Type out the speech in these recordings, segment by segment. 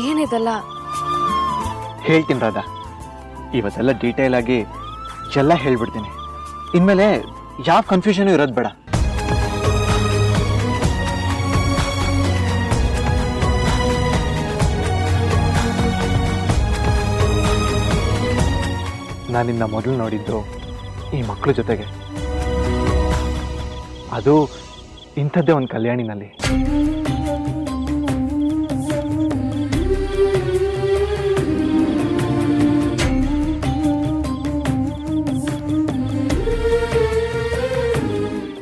ಏನಿದೆಲ್ಲ? ಹೇಳ್ತೀನಿ ರಾಧಾ, ಇವತ್ತೆಲ್ಲ ಡೀಟೇಲ್ ಆಗಿ ಎಲ್ಲ ಹೇಳ್ಬಿಡ್ತೀನಿ. ಇನ್ಮೇಲೆ ಯಾವ ಕನ್ಫ್ಯೂಷನ್ ಇರೋದು ಬೇಡ. ನಾನಿನ್ನ ಮೊದಲು ನೋಡಿದ್ದು ಈ ಮಕ್ಕಳ ಜೊತೆಗೆ, ಅದು ಇಂಥದ್ದೇ ಒಂದು ಕಲ್ಯಾಣಿನಲ್ಲಿ.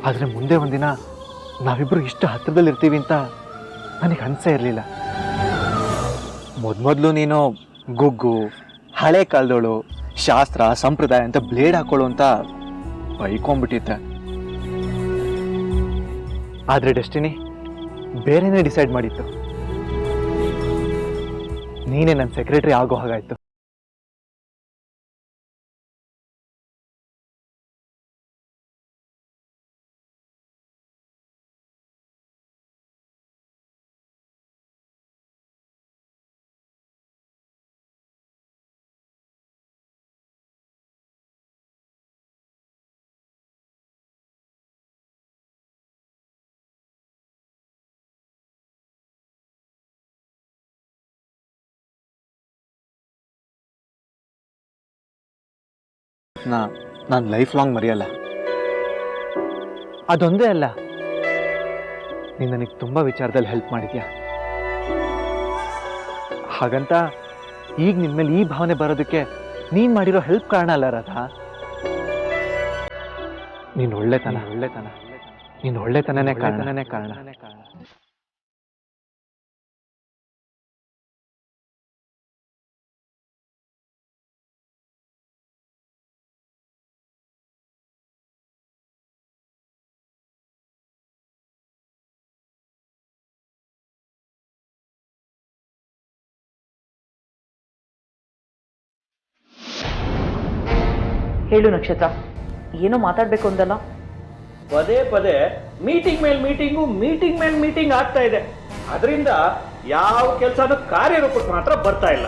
ಆದರೆ ಮುಂದೆ ಒಂದಿನ ನಾವಿಬ್ಬರು ಇಷ್ಟು ಹತ್ತಿರದಲ್ಲಿರ್ತೀವಿ ಅಂತ ನನಗೆ ಅನಿಸೇ ಇರಲಿಲ್ಲ. ಮೊದಲು ನೀನು ಗುಗ್ಗು, ಹಳೆ ಕಾಲದವಳು, ಶಾಸ್ತ್ರ ಸಂಪ್ರದಾಯ ಅಂತ ಬ್ಲೇಡ್ ಹಾಕೊಳ್ಳು ಅಂತ ಬೈಕೊಂಡ್ಬಿಟ್ಟಿದ್ದೆ. ಆದರೆ ಡೆಸ್ಟಿನಿ ಬೇರೆನೇ ಡಿಸೈಡ್ ಮಾಡಿತ್ತು. ನೀನೇ ನನ್ನ ಸೆಕ್ರೆಟರಿ ಆಗೋ ಹಾಗಾಯ್ತು. ನಾನು ಲೈಫ್ ಲಾಂಗ್ ಮರೆಯಲ್ಲ. ಅದೊಂದೇ ಅಲ್ಲ, ನೀನು ನನಗೆ ತುಂಬ ವಿಚಾರದಲ್ಲಿ ಹೆಲ್ಪ್ ಮಾಡಿದ್ಯಾ. ಹಾಗಂತ ಈಗ ನಿನ್ನ ಮೇಲೆ ಈ ಭಾವನೆ ಬರೋದಕ್ಕೆ ನೀನು ಮಾಡಿರೋ ಹೆಲ್ಪ್ ಕಾರಣ ಅಲ್ಲ ರಾಧಾ. ನೀನು ಒಳ್ಳೆತನನೇ ಕಾರಣ. ಹೇಳು ನಕ್ಷತ್ರ, ಏನೋ ಮಾತಾಡಬೇಕು ಅಂದಲ್ಲ? ಪದೇ ಪದೇ ಮೀಟಿಂಗ್ ಮೇಲೆ ಮೀಟಿಂಗ್ ಆಗ್ತಾ ಇದೆ. ಅದರಿಂದ ಯಾವ ಕೆಲಸನೂ ಕಾರ್ಯರೂಪಕ್ಕೆ ಮಾತ್ರ ಬರ್ತಾ ಇಲ್ಲ.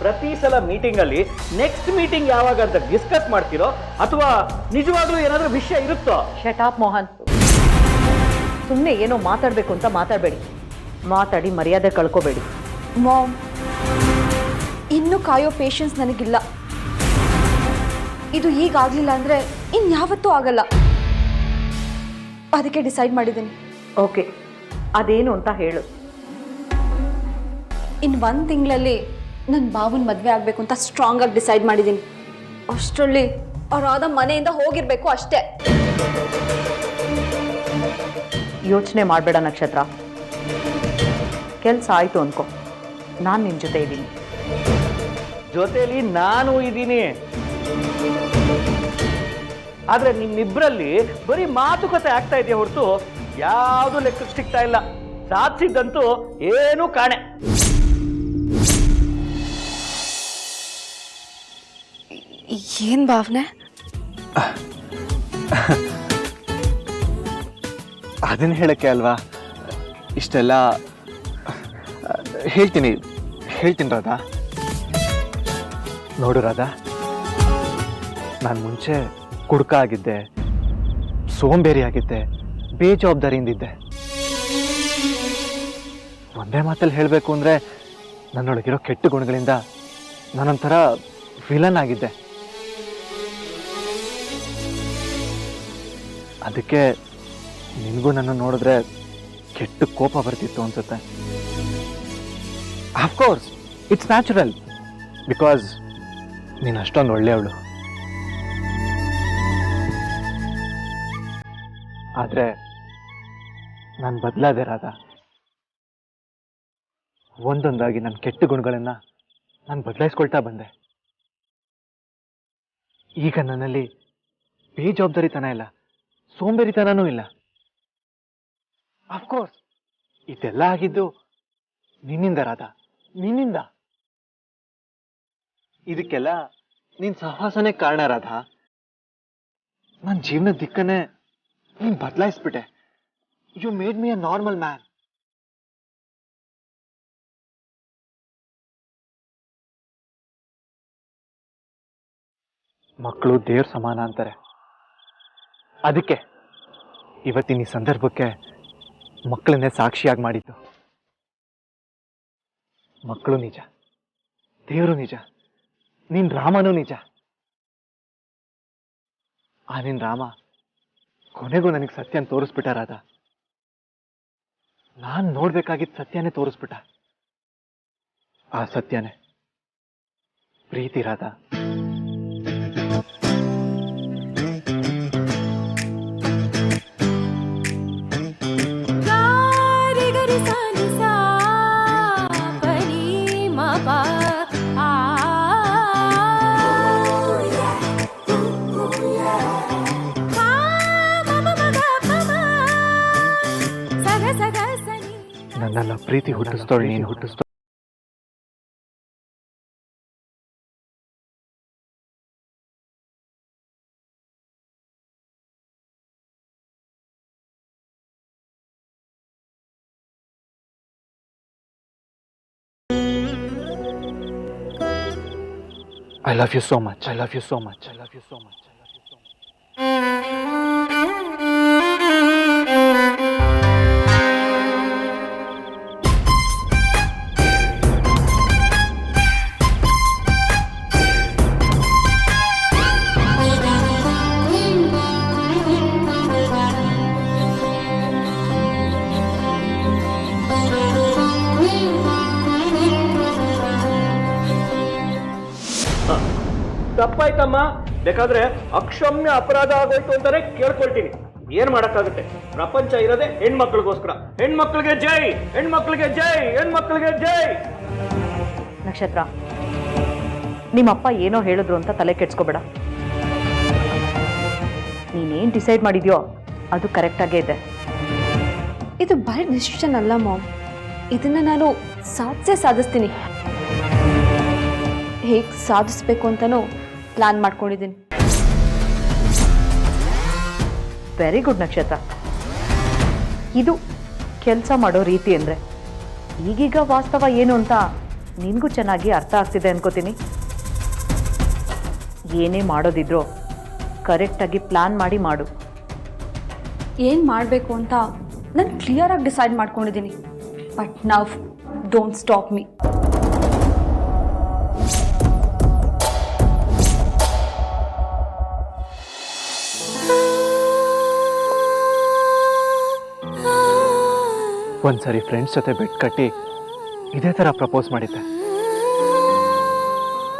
ಪ್ರತಿ ಸಲ ಮೀಟಿಂಗಲ್ಲಿ ನೆಕ್ಸ್ಟ್ ಮೀಟಿಂಗ್ ಯಾವಾಗ ಅಂತ ಡಿಸ್ಕಸ್ ಮಾಡ್ತಿರೋ ಅಥವಾ ನಿಜವಾಗ್ಲೂ ಏನಾದರೂ ವಿಷಯ ಇರುತ್ತೋ? ಶಟ್ ಅಪ್ ಮೋಹನ್, ಸುಮ್ಮನೆ ಏನೋ ಮಾತಾಡಬೇಕು ಅಂತ ಮಾತಾಡಬೇಡಿ. ಮಾತಾಡಿ ಮರ್ಯಾದೆ ಕಳ್ಕೋಬೇಡಿ. ಮಾಮ್, ಇನ್ನೂ ಕಾಯೋ ಪೇಷನ್ಸ್ ನನಗಿಲ್ಲ. ಇದು ಈಗಾಗಲಿಲ್ಲ ಅಂದರೆ ಇನ್ಯಾವತ್ತೂ ಆಗಲ್ಲ. ಅದಕ್ಕೆ ಡಿಸೈಡ್ ಮಾಡಿದ್ದೀನಿ. ಓಕೆ, ಅದೇನು ಅಂತ ಹೇಳು. ಇನ್ನು 1 ತಿಂಗಳಲ್ಲಿ ನನ್ನ ಬಾಬುನ ಮದುವೆ ಆಗಬೇಕು ಅಂತ ಸ್ಟ್ರಾಂಗಾಗಿ ಡಿಸೈಡ್ ಮಾಡಿದ್ದೀನಿ. ಅಷ್ಟರಲ್ಲಿ ಅವರಾದ ಮನೆಯಿಂದ ಹೋಗಿರಬೇಕು ಅಷ್ಟೇ. ಯೋಚನೆ ಮಾಡಬೇಡ ನಕ್ಷತ್ರ, ಕೆಲಸ ಆಯಿತು ಅನ್ಕೋ, ನಾನು ನಿನ್ನ ಜೊತೆ ಇದ್ದೀನಿ. ಜೊತೆಲಿ ನಾನು ಇದ್ದೀನಿ. ಆದ್ರೆ ನಿಮ್ಮಿಬ್ಬರಲ್ಲಿ ಬರೀ ಮಾತುಕತೆ ಆಗ್ತಾ ಇದೆಯಾ ಹೊರತು ಯಾವುದು ಲೆಕ್ಕಕ್ಕೆ ಸಿಗ್ತಾ ಇಲ್ಲ. ಸಾಧಿಸಿದ್ದಂತೂ ಏನೂ ಕಾಣೆ. ಏನು ಭಾವನೆ? ಅದನ್ನು ಹೇಳಕ್ಕೆ ಅಲ್ವಾ ಇಷ್ಟೆಲ್ಲ. ಹೇಳ್ತೀನಿ ರಾಧಾ. ನೋಡು ರಾಧಾ, ನಾನು ಮುಂಚೆ ಕುಡ್ಕ ಆಗಿದ್ದೆ, ಸೋಂಬೇರಿ ಆಗಿದ್ದೆ, ಬೇಜವಾಬ್ದಾರಿಯಿಂದಿದ್ದೆ. ಒಂದೇ ಮಾತಲ್ಲಿ ಹೇಳಬೇಕು ಅಂದರೆ ನನ್ನೊಳಗಿರೋ ಕೆಟ್ಟ ಗುಣಗಳಿಂದ ನಾನೊಂಥರ ವಿಲನ್ ಆಗಿದ್ದೆ. ಅದಕ್ಕೆ ನಿನಗೂ ನನ್ನ ನೋಡಿದ್ರೆ ಕೆಟ್ಟ ಕೋಪ ಬರ್ತಿತ್ತು ಅನ್ಸುತ್ತೆ. ಆಫ್ಕೋರ್ಸ್ ಇಟ್ಸ್ ನ್ಯಾಚುರಲ್, ಬಿಕಾಸ್ ನೀನು ಅಷ್ಟೊಂದು ಒಳ್ಳೆಯವಳು. ಆದರೆ ನಾನು ಬದಲಾದೆ ರಾಧಾ. ಒಂದೊಂದಾಗಿ ನನ್ನ ಕೆಟ್ಟ ಗುಣಗಳನ್ನು ನಾನು ಬದಲಾಯಿಸ್ಕೊಳ್ತಾ ಬಂದೆ. ಈಗ ನನ್ನಲ್ಲಿ ಬೇಜವಾಬ್ದಾರಿತನ ಇಲ್ಲ, ಸೋಂಬೇರಿತನನೂ ಇಲ್ಲ. ಅಫ್ಕೋರ್ಸ್ ಇದೆಲ್ಲ ಆಗಿದ್ದು ನಿನ್ನಿಂದ ರಾಧಾ, ನಿನ್ನಿಂದ. ಇದಕ್ಕೆಲ್ಲ ನಿನ್ ಸಹವಾಸನೇ ಕಾರಣ ರಾಧಾ. ನನ್ನ ಜೀವನದ ದಿಕ್ಕನ್ನೇ ನೀನ್ ಬದಲಾಯಿಸ್ಬಿಟ್ಟೆ. You made me a normal man. ಮಕ್ಕಳು ದೇವ್ರ ಸಮಾನ ಅಂತಾರೆ. ಅದಕ್ಕೆ ಇವತ್ತಿನ ಈ ಸಂದರ್ಭಕ್ಕೆ ಮಕ್ಕಳನ್ನೇ ಸಾಕ್ಷಿಯಾಗಿ ಮಾಡಿದ್ದು. ಮಕ್ಕಳು ನಿಜ, ದೇವರು ನಿಜ, ನಿನ್ ರಾಮನೂ ನಿಜ. ಆ ನಿನ್ ರಾಮ ಕೊನೆಗೂ ನನಗೆ ಸತ್ಯನ ತೋರಿಸ್ಬಿಟ್ಟ ರಾಧಾ. ನಾನು ನೋಡ್ಬೇಕಾಗಿದ್ದ ಸತ್ಯನೇ ತೋರಿಸ್ಬಿಟ್ಟ. ಆ ಸತ್ಯನೇ ಪ್ರೀತಿ ರಾಧಾ. ನನ್ನೆಲ್ಲ ಪ್ರೀತಿ ಹುಟ್ಟಿಸ್ತೋಳು ನೀನು, ಹುಟ್ಟಿಸ್ತೋ. I love you so much. I love you so much. I love you so much. I love you so much. ತಪ್ಪಾಯ್ತಮ್ಮ, ಬೇಕಾದ್ರೆ ಅಕ್ಷಮ್ಯ ಅಪರಾಧ ಆಗೋಯ್ತು ಅಂತಾನೆ ಕೇಳ್ಕೊಳ್ತೀನಿ. ಏನ್ ಮಾಡಕ್ಕಾಗುತ್ತೆ? ಪ್ರಪಂಚ ಇರೋದೇ ಹೆಣ್ಮಕ್ಳಿಗೋಸ್ಕರ. ಹೆಣ್ಮಕ್ಳಿಗೆ ಜೈ, ಹೆಣ್ಮಕ್ಳಿಗೆ ಜೈ, ಹೆಣ್ಮಕ್ಳಿಗೆ ಜೈ. ನಕ್ಷತ್ರ, ನಿಮ್ಮಪ್ಪ ಏನೋ ಹೇಳಿದ್ರು ಅಂತ ತಲೆ ಕೆಡ್ಸ್ಕೋಬೇಡ. ನೀನೇನು ಡಿಸೈಡ್ ಮಾಡಿದ್ಯೋ ಅದು ಕರೆಕ್ಟಾಗೇ ಇದೆ. ಇದು ಬರೀ ಡಿಸಿಷನ್ ಅಲ್ಲ ಮಾಮ್, ಇದನ್ನ ನಾನು ಸಾಧಿಸ್ತೀನಿ. ಹೇಗೆ ಸಾಧಿಸ್ಬೇಕು ಅಂತನೂ ಪ್ಲಾನ್ ಮಾಡ್ಕೊಂಡಿದ್ದೀನಿ. ವೆರಿ ಗುಡ್ ನಕ್ಷತ್ರ. ಇದು ಕೆಲಸ ಮಾಡೋ ರೀತಿ ಅಂದರೆ. ಈಗೀಗ ವಾಸ್ತವ ಏನು ಅಂತ ನಿನಗೂ ಚೆನ್ನಾಗಿ ಅರ್ಥ ಆಗ್ತಿದೆ ಅನ್ಕೋತೀನಿ. ಏನೇ ಮಾಡೋದಿದ್ರೂ ಕರೆಕ್ಟಾಗಿ ಪ್ಲಾನ್ ಮಾಡಿ ಮಾಡು. ಏನು ಮಾಡಬೇಕು ಅಂತ ನಾನು ಕ್ಲಿಯರಾಗಿ ಡಿಸೈಡ್ ಮಾಡ್ಕೊಂಡಿದ್ದೀನಿ. But now don't stop me. ಒಂದ್ಸರಿ ಫ್ರೆಂಡ್ಸ್ ಜೊತೆ ಬೆಟ್ ಕಟ್ಟಿ ಇದೇ ಥರ ಪ್ರಪೋಸ್ ಮಾಡಿದ್ದೆ.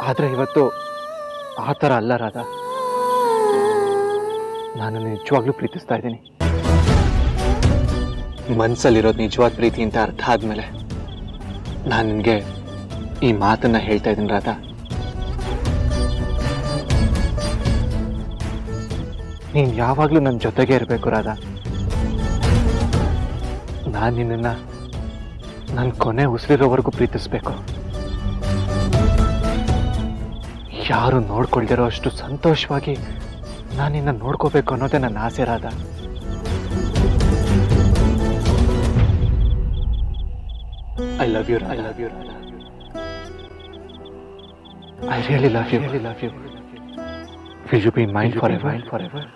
ಆದರೆ ಇವತ್ತು ಆ ಥರ ಅಲ್ಲ ರಾಧಾ. ನಾನು ನಿಜವಾಗ್ಲೂ ಪ್ರೀತಿಸ್ತಾ ಇದ್ದೀನಿ. ಮನಸ್ಸಲ್ಲಿರೋದು ನಿಜವಾದ ಪ್ರೀತಿ ಅಂತ ಅರ್ಥ ಆದಮೇಲೆ ನಾನು ನಿನಗೆ ಈ ಮಾತನ್ನ ಹೇಳ್ತಾ ಇದ್ದೀನಿ ರಾಧಾ. ನೀನು ಯಾವಾಗಲೂ ನನ್ನ ಜೊತೆಗೆ ಇರಬೇಕು ರಾಧಾ. ನಾನು ನಿನ್ನನ್ನು ನನ್ನ ಕೊನೆ ಉಸಿರಿರೋವರೆಗೂ ಪ್ರೀತಿಸ್ಬೇಕು. ಯಾರು ನೋಡ್ಕೊಳ್ದಿರೋ ಅಷ್ಟು ಸಂತೋಷವಾಗಿ ನಾನು ನಿನ್ನ ನೋಡ್ಕೋಬೇಕು ಅನ್ನೋದೇ ನನ್ನ ಆಸೆ Radha. I love you Radha. I love you Radha. I really love you. Really love you. Will you be mine forever? Mine forever.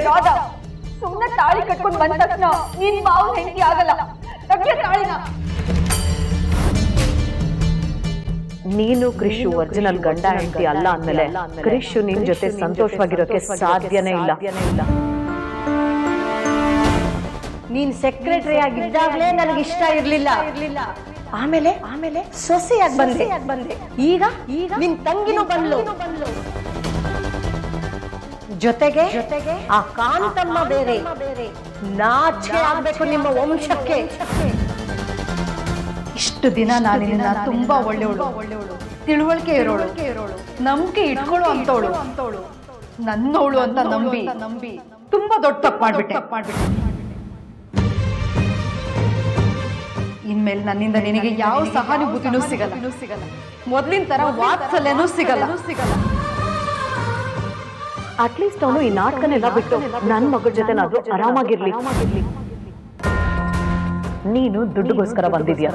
Radha, ಸುಮ್ಮನೆ ತಾಳಿ ಕಟ್ಕೊಂಡು ಬಂದ ತಕ್ಷಣ ನೀನ್ ಮಾವನ ಹೆಂಡತಿ ಆಗಲ್ಲ. ತಾಳಿನ ನೀನು ಕ್ರಿಶು ಒರಿಜಿನಲ್ ಗಂಡ ಹೆಂಡತಿ ಅಲ್ಲ ಅಂದಮೇಲೆ ಕ್ರಿಶು ನಿನ್ ಜೊತೆ ಸಂತೋಷವಾಗಿರೋಕೆ ಸಾಧ್ಯನೇ ಇಲ್ಲ. ನೀನ್ ಸೆಕ್ರೆಟರಿ ಆಗಿದ್ದಾಗಲೇ ನನಗೆ ಇಷ್ಟ ಇರ್ಲಿಲ್ಲ. ಆಮೇಲೆ ಸೊಸೆಯಾಗಿ ಬಂದೆ. ಈಗ ನಿನ್ ತಂಗಿನೂ ಬಂದ್ಲು. ಜೊತೆಗೆ ಆ ಕಾಂತಮ್ಮ ಬೇರೆ. ನಾಚಿಕೆ ಆಗ್ಬೇಕು ನಿಮ್ಮ ವಂಶಕ್ಕೆ. ಇಷ್ಟು ದಿನ ನಾನು ನಿನ್ನ ತುಂಬಾ ಒಳ್ಳೆಯವಳು, ತಿಳುವಳಿಕೆ ಇರೋಳು, ನಂಬಿಕೆ ಇಟ್ಕೊಳ್ಳೋ ಅಂತವಳು, ನನ್ನವಳು ಅಂತ ನಂಬಿ ತುಂಬಾ ದೊಡ್ಡ ತಪ್ಪು ಮಾಡ್ಬಿಟ್ಟೆ. ಇನ್ಮೇಲೆ ನನ್ನಿಂದ ನಿನಗೆ ಯಾವ ಸಹಾನುಭೂತಿನೂ ಸಿಗಲ್ಲ, ಮೊದ್ಲಿನ ತರ ವಾತ್ಸಲ್ಯನೂ ಸಿಗಲ್ಲ. ಅಟ್ಲೀಸ್ಟ್ ಅವನು ಈ ನಾಟಕನೆಲ್ಲ ಬಿಟ್ಟು ನನ್ನ ಮಗಳ ಜೊತೆನಾದ್ರೂ ಆರಾಮಾಗಿರ್ಲಿ. ನೀನು ದುಡ್ಡುಗೋಸ್ಕರ ಬಂದಿದ್ಯಾ?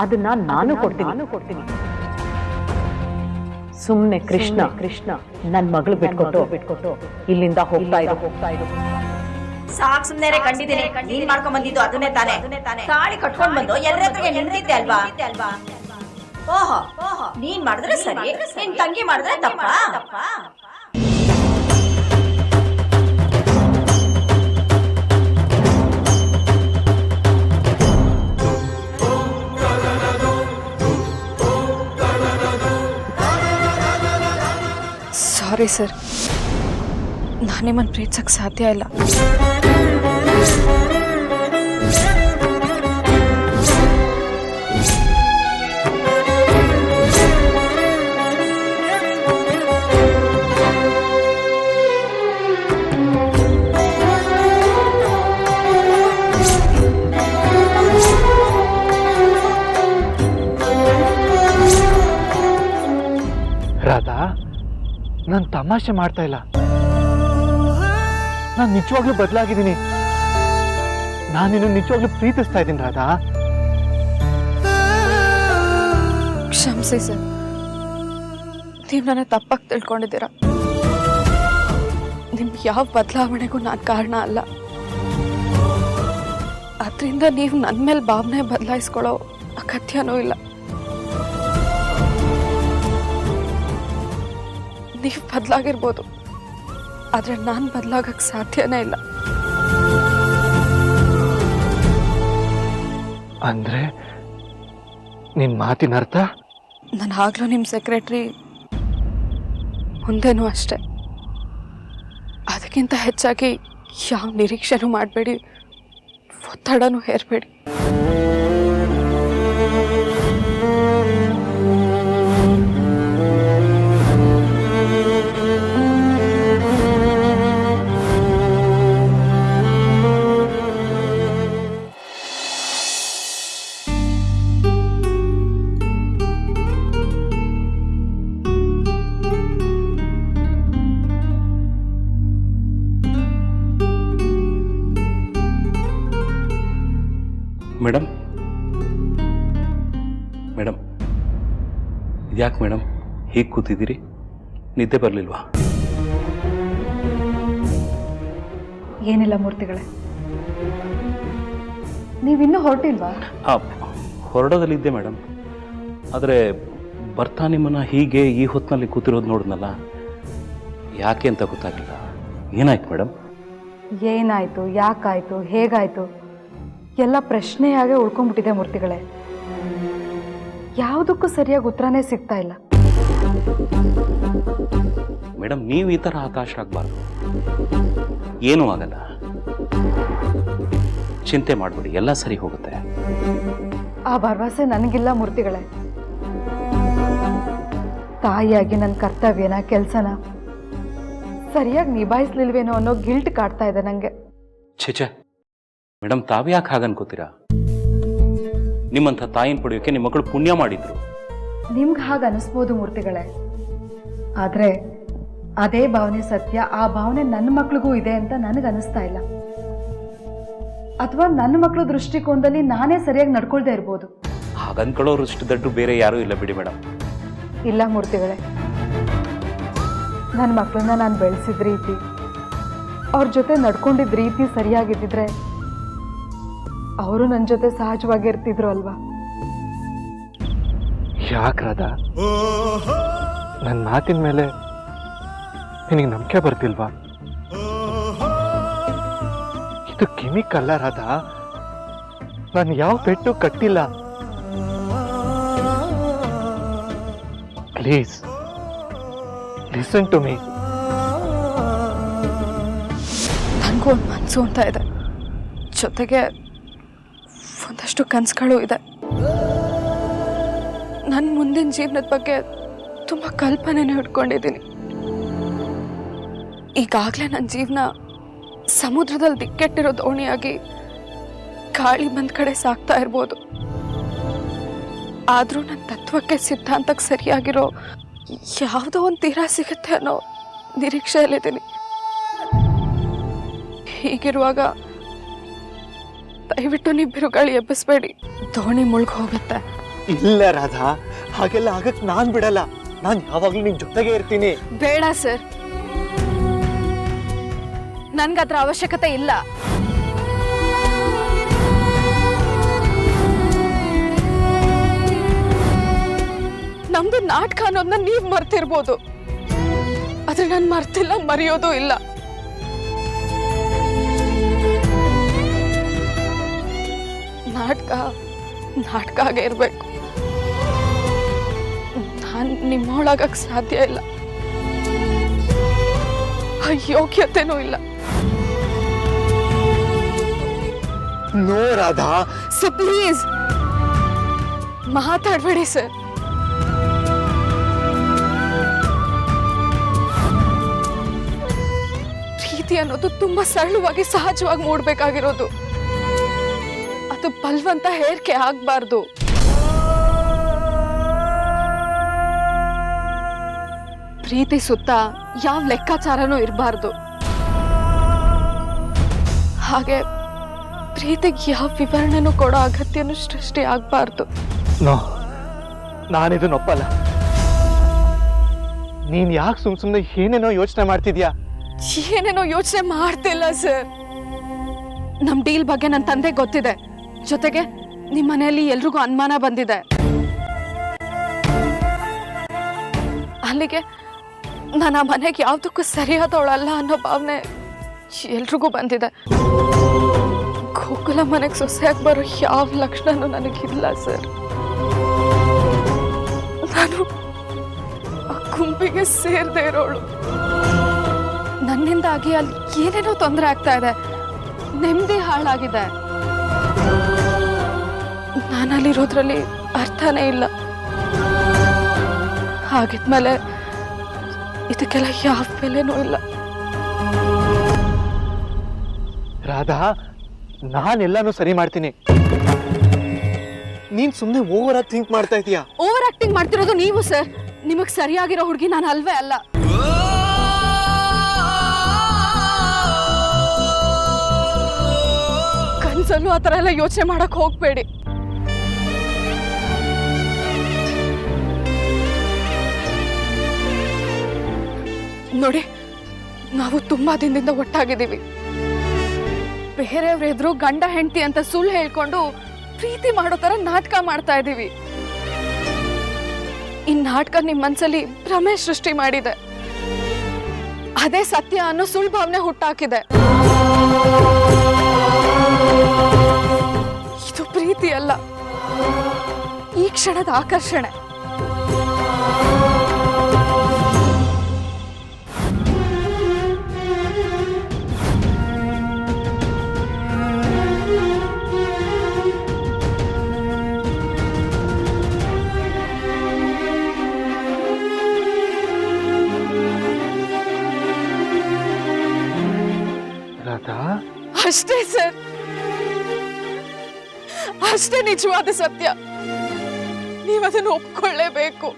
ಅದನ್ನ ನಾನು ಕೊಡ್ತೀನಿ. ಸುಮ್ನೆ ಕೃಷ್ಣ ನನ್ ಮಗಳು ಬಿಟ್ಕೊಟ್ಟು ಇಲ್ಲಿಂದ ಹೋಗ್ತಾ ಇರು. ಸಾಕ್ ಸುಮ್ನೆ ಕಂಡಿದ್ದೀನಿ. ನೀನ್ ಮಾಡ್ಕೊಂಡ್ ಬಂದಿದ್ದು ಅದನ್ನೇ ತಾನೆ. ತಾಳಿ ಕಟ್ಕೊಂಡ್ ಬಂದು ಎಲ್ಲರತ್ರ ನಿಂತಿದ್ದೆ ಅಲ್ವಾ? ಓಹೋ, ನೀನ್ ಮಾಡಿದ್ರೆ ಸರಿ, ನಿನ್ ತಂಗಿ ಮಾಡಿದ್ರೆ ತಪ್ಪ. ಸಾರಿ ಸರ್, ನಾನು ನಿಮ್ಮನ್ನು ಪ್ರೀತಿಸಕ್ಕೆ ಸಾಧ್ಯ ಇಲ್ಲ. ರಾಧಾ, ನಾನು ತಮಾಷೆ ಮಾಡ್ತಾ ಇಲ್ಲ. ನಾನು ನಿಜವಾಗ್ಲೂ ಬದಲಾಗಿದ್ದೀನಿ. ನಾನು ನಿನ್ನ ನಿಜವಾಗ್ಲೂ ಪ್ರೀತಿಸ್ತಾ ಇದ್ದೀನಿ ರಾಧಾ. ಕ್ಷಮಿಸಿ ಸರ್, ನೀವು ನನ್ನ ತಪ್ಪಾಗಿ ತಿಳ್ಕೊಂಡಿದ್ದೀರಾ. ನಿಮ್ಗೆ ಯಾವ ಬದಲಾವಣೆಗೂ ನಾನು ಕಾರಣ ಅಲ್ಲ. ಅದರಿಂದ ನೀವು ನನ್ನ ಮೇಲೆ ಭಾವನೆ ಬದಲಾಯಿಸ್ಕೊಳ್ಳೋ ಅಗತ್ಯನೂ ಇಲ್ಲ. ನೀವು ಬದಲಾಗಿರ್ಬೋದು, ಆದ್ರೆ ನಾನು ಬದಲಾಗಕ್ಕೆ ಸಾಧ್ಯನೇ ಇಲ್ಲ. ಅಂದ್ರೆ ನಿನ್ ಮಾತಿನ ಅರ್ಥ? ನಾನು ಆಗ್ಲೂ ನಿಮ್ಮ ಸೆಕ್ರೆಟ್ರಿ, ಮುಂದೆನೂ ಅಷ್ಟೆ. ಅದಕ್ಕಿಂತ ಹೆಚ್ಚಾಗಿ ಯಾವ ನಿರೀಕ್ಷೆನೂ ಮಾಡಬೇಡಿ, ಒತ್ತಡನೂ ಹೇರಬೇಡಿ. ಮೇಡಮ್ ಇದ್ಯಾಕೆ ಮೇಡಮ್ ಹೀಗೆ ಕೂತಿದ್ದೀರಿ? ನಿದ್ದೆ ಬರಲಿಲ್ವಾ? ಏನಿಲ್ಲ ಮೂರ್ತಿಗಳೇ, ನೀವಿನ್ನೂ ಹೊರಟಿಲ್ವಾ? ಹಾಂ, ಹೊರಡೋದಲ್ಲಿದ್ದೆ ಮೇಡಮ್. ಆದರೆ ಬರ್ತಾ ನಿಮ್ಮನ್ನು ಹೀಗೆ ಈ ಹೊತ್ತಿನಲ್ಲಿ ಕೂತಿರೋದು ನೋಡಿದ್ನಲ್ಲ, ಯಾಕೆ ಅಂತ ಗೊತ್ತಾಗಲಿಲ್ಲ. ಏನಾಯ್ತು ಮೇಡಮ್? ಏನಾಯ್ತು, ಯಾಕಾಯ್ತು, ಹೇಗಾಯ್ತು ಎಲ್ಲ ಪ್ರಶ್ನೆಯಾಗೆ ಉಳ್ಕೊಂಡ್ಬಿಟ್ಟಿದೆ ಮೂರ್ತಿಗಳೇ. ಯಾವುದಕ್ಕೂ ಸರಿಯಾಗಿ ಉತ್ತರನೇ ಸಿಗ್ತಾ ಇಲ್ಲ. ಮೇಡಮ್, ನೀವು ಈ ಥರ ಹತಾಶ ಆಗಬಾರ್ದು. ಏನೂ ಆಗಲ್ಲ, ಚಿಂತೆ ಮಾಡಬೇಡಿ, ಎಲ್ಲ ಸರಿ ಹೋಗುತ್ತೆ. ಆ ಭರವಸೆ ನನಗಿಲ್ಲ ಮೂರ್ತಿಗಳೇ. ತಾಯಿಯಾಗಿ ನನ್ನ ಕರ್ತವ್ಯನ, ಕೆಲಸನ ಸರಿಯಾಗಿ ನಿಭಾಯಿಸ್ಲಿಲ್ವೇನೋ ಅನ್ನೋ ಗಿಲ್ಟ್ ಕಾಡ್ತಾ ಇದೆ ನನಗೆ. ಛೇ ಮೇಡಮ್, ತಾವ್ಯಾಕೆ ಹಾಗನ್ಕೋತೀರಾ? ನಿಮ್ಮಂಥ ತಾಯಿನ ಪಡೆಯೋಕೆ ನಿಮ್ಮ ಮಕ್ಕಳು ಪುಣ್ಯ ಮಾಡಿದ್ರು. ನಿಮ್ಗೆ ಹಾಗೆ ಅನಿಸ್ಬೋದು ಮೂರ್ತಿಗಳೇ, ಆದರೆ ಅದೇ ಭಾವನೆ ಸತ್ಯ. ಆ ಭಾವನೆ ನನ್ನ ಮಕ್ಳಿಗೂ ಇದೆ ಅಂತ ನನಗೆ ಅನಿಸ್ತಾ ಇಲ್ಲ. ಅಥವಾ ನನ್ನ ಮಕ್ಕಳು ದೃಷ್ಟಿಕೋನದಲ್ಲಿ ನಾನೇ ಸರಿಯಾಗಿ ನಡ್ಕೊಳ್ದೇ ಇರ್ಬೋದು. ಹಾಗನ್ಕೊಳ್ಳೋರಷ್ಟು ದೊಡ್ಡ ಬೇರೆ ಯಾರೂ ಇಲ್ಲ ಬಿಡಿ ಮೇಡಮ್. ಇಲ್ಲ ಮೂರ್ತಿಗಳೇ, ನನ್ನ ಮಕ್ಕಳನ್ನ ನಾನು ಬೆಳೆಸಿದ ರೀತಿ, ಅವ್ರ ಜೊತೆ ನಡ್ಕೊಂಡಿದ್ದ ರೀತಿ ಸರಿಯಾಗಿದ್ದಿದ್ರೆ ಅವರು ನನ್ನ ಜೊತೆ ಸಹಜವಾಗಿ ಇರ್ತಿದ್ರು ಅಲ್ವಾ? ಯಾಕೆ ರಾಧಾ, ನನ್ನ ಮಾತಿನ ಮೇಲೆ ನಿನಗೆ ನಂಬಿಕೆ ಬರ್ತಿಲ್ವಾ? ಇದು ಗಿಮಿಕ್ ಅಲ್ಲ ರಾಧಾ, ನಾನು ಯಾವ ಪೆಟ್ಟು ಕಟ್ಟಿಲ್ಲ. Please listen to me. ನನಗೂ ಒಂದು ಮನಸ್ಸು ಅಂತ ಇದೆ, ಜೊತೆಗೆ ಒಂದಷ್ಟು ಕನಸುಗಳು ಇದೆ. ನನ್ನ ಮುಂದಿನ ಜೀವನದ ಬಗ್ಗೆ ತುಂಬ ಕಲ್ಪನೆನೇ ಇಟ್ಕೊಂಡಿದ್ದೀನಿ. ಈಗಾಗಲೇ ನನ್ನ ಜೀವನ ಸಮುದ್ರದಲ್ಲಿ ದಿಕ್ಕೆಟ್ಟಿರೋ ದೋಣಿಯಾಗಿ ಗಾಳಿ ಬಂದ ಕಡೆ ಸಾಕ್ತಾ ಇರ್ಬೋದು. ಆದರೂ ನನ್ನ ತತ್ವಕ್ಕೆ ಸಿದ್ಧಾಂತಕ್ಕೆ ಸರಿಯಾಗಿರೋ ಯಾವುದೋ ಒಂದು ತೀರ ಸಿಗುತ್ತೆ ಅನ್ನೋ ನಿರೀಕ್ಷೆಯಲ್ಲಿದ್ದೀನಿ. ಹೀಗಿರುವಾಗ ದಯವಿಟ್ಟು ನೀವು ಬಿರುಗಾಳಿ ಎಬ್ಬಿಸ್ಬೇಡಿ, ದೋಣಿ ಮುಳುಗಿ ಹೋಗುತ್ತೆ. ಇಲ್ಲ ರಾಧಾ, ಹಾಗೆಲ್ಲ ಆಗಕ್ಕೆ ನಾನು ಬಿಡಲ್ಲ. ನಾನು ಯಾವಾಗಲೂ ನಿನ್ನ ಜೊತೆಗೆ ಇರ್ತೀನಿ. ಬೇಡ ಸರ್, ನನ್ಗದ್ರ ಅವಶ್ಯಕತೆ ಇಲ್ಲ. ನಮ್ದು ನಾಟಕ ಅನ್ನೋದನ್ನ ನೀವ್ ಮರ್ತಿರ್ಬೋದು, ಆದ್ರೆ ನಾನು ಮರ್ತಿಲ್ಲ, ಮರೆಯೋದು ಇಲ್ಲ. ನಾಟಕ ಆಗೇ ಇರ್ಬೇಕು. ನಾನು ನಿಮ್ಮೊಳಗಕ್ಕೆ ಸಾಧ್ಯ ಇಲ್ಲ, ಆ ಯೋಗ್ಯತೆನೂ ಇಲ್ಲ. ನೋ ರಾಧಾ. ಸೊ ಪ್ಲೀಸ್ ಮಾತಾಡ್ಬೇಡಿ ಸರ್. ಪ್ರೀತಿ ಅನ್ನೋದು ತುಂಬಾ ಸರಳವಾಗಿ ಸಹಜವಾಗಿ ಮೂಡ್ಬೇಕಾಗಿರೋದು, ಅದು ಬಲವಂತ ಹೇರಿಕೆ ಆಗ್ಬಾರ್ದು. ಪ್ರೀತಿ ಸುತ್ತ ಯಾವ ಲೆಕ್ಕಾಚಾರನೂ ಇರಬಾರ್ದು. ಹಾಗೆ ಪ್ರೀತಿಗೆ ಯಾವ ವಿವರಣೆನೂ ಕೊಡೋ ಅಗತ್ಯನೂ ಸೃಷ್ಟಿ ಆಗ್ಬಾರ್ದು. ನೋ, ನಾನಿದನ್ನ ಒಪ್ಪಲ್ಲ. ನೀನ್ ಯಾಕೆ ಸುಮ್ನೆ ಏನೇನೋ ಯೋಚನೆ ಮಾಡ್ತಿದ್ಯಾ? ಏನೇನೋ ಯೋಚನೆ ಮಾಡ್ತಿಲ್ಲ ಸರ್. ನಮ್ ಡೀಲ್ ಬಗ್ಗೆ ನನ್ನ ತಂದೆ ಗೊತ್ತಿದೆ, ಜೊತೆಗೆ ನಿಮ್ ಮನೆಯಲ್ಲಿ ಎಲ್ರಿಗೂ ಅನುಮಾನ ಬಂದಿದೆ. ಅಲ್ಲಿಗೆ ನಾನು ಆ ಮನೆಗೆ ಯಾವ್ದಕ್ಕೂ ಸರಿಯಾದವಳಲ್ಲ ಅನ್ನೋ ಭಾವನೆ ಎಲ್ರಿಗೂ ಬಂದಿದೆ. ಗೋಕುಲ ಮನೆಗೆ ಸೊಸೆಯಾಗಿ ಬರೋ ಯಾವ ಲಕ್ಷಣನೂ ನನಗಿಲ್ಲ ಸರ್. ನಾನು ಆ ಗುಂಪಿಗೆ ಸೇರದೆ ಇರೋಳು. ನನ್ನಿಂದಾಗಿ ಅಲ್ಲಿ ಏನೇನೋ ತೊಂದರೆ ಆಗ್ತಾ ಇದೆ, ನೆಮ್ಮದಿ ಹಾಳಾಗಿದೆ. ನಾನಲ್ಲಿರೋದ್ರಲ್ಲಿ ಅರ್ಥನೇ ಇಲ್ಲ. ಹಾಗಿದ್ಮೇಲೆ ಇದಕ್ಕೆಲ್ಲ ಯಾವ ಬೆಲೆನೂ ಇಲ್ಲ. ರಾಧಾ, ನಾನೆಲ್ಲಾನು ಸರಿ ಮಾಡ್ತೀನಿ. ನೀನ್ ಸುಮ್ನೆ ಓವರ್ ಆಗಿ ಥಿಂಕ್ ಮಾಡ್ತಾ ಇದೀಯಾ. ಓವರ್ ಆಕ್ಟಿಂಗ್ ಮಾಡ್ತಿರೋದು ನೀವು ಸರ್. ನಿಮಗ್ ಸರಿಯಾಗಿರೋ ಹುಡುಗಿ ನಾನು ಅಲ್ವೇ ಅಲ್ಲ. ಕನ್ಸಲ್ಲೂ ಆ ಥರ ಎಲ್ಲ ಯೋಚನೆ ಮಾಡಕ್ ಹೋಗ್ಬೇಡಿ. ನೋಡಿ, ನಾವು ತುಂಬಾ ದಿನದಿಂದ ಒಟ್ಟಾಗಿದ್ದೀವಿ. ಬೇರೆಯವ್ರ ಎದುರು ಗಂಡ ಹೆಂಡತಿ ಅಂತ ಸುಳ್ಳು ಹೇಳ್ಕೊಂಡು ಪ್ರೀತಿ ಮಾಡೋ ತರ ನಾಟಕ ಮಾಡ್ತಾ ಇದ್ದೀವಿ. ಈ ನಾಟಕ ನಿಮ್ ಮನ್ಸಲ್ಲಿ ಭ್ರಮೆ ಸೃಷ್ಟಿ ಮಾಡಿದೆ. ಅದೇ ಸತ್ಯ ಅನ್ನೋ ಸುಳ್ಳು ಭಾವನೆ ಹುಟ್ಟಾಕಿದೆ. ಇದು ಪ್ರೀತಿ ಅಲ್ಲ, ಈ ಕ್ಷಣದ ಆಕರ್ಷಣೆ. ಅಷ್ಟೇ ಸರ್, ಅಷ್ಟೇ ನಿಜವಾದ ಸತ್ಯ. ನೀವದನ್ನು ಒಪ್ಕೊಳ್ಳೇಬೇಕು.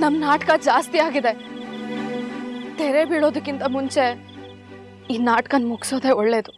ನಮ್ ನಾಟಕ ಜಾಸ್ತಿ ಆಗಿದೆ. ತೆರೆ ಬೀಳೋದಕ್ಕಿಂತ ಮುಂಚೆ ಈ ನಾಟಕ ಮುಗಿಸೋದೇ ಒಳ್ಳೇದು.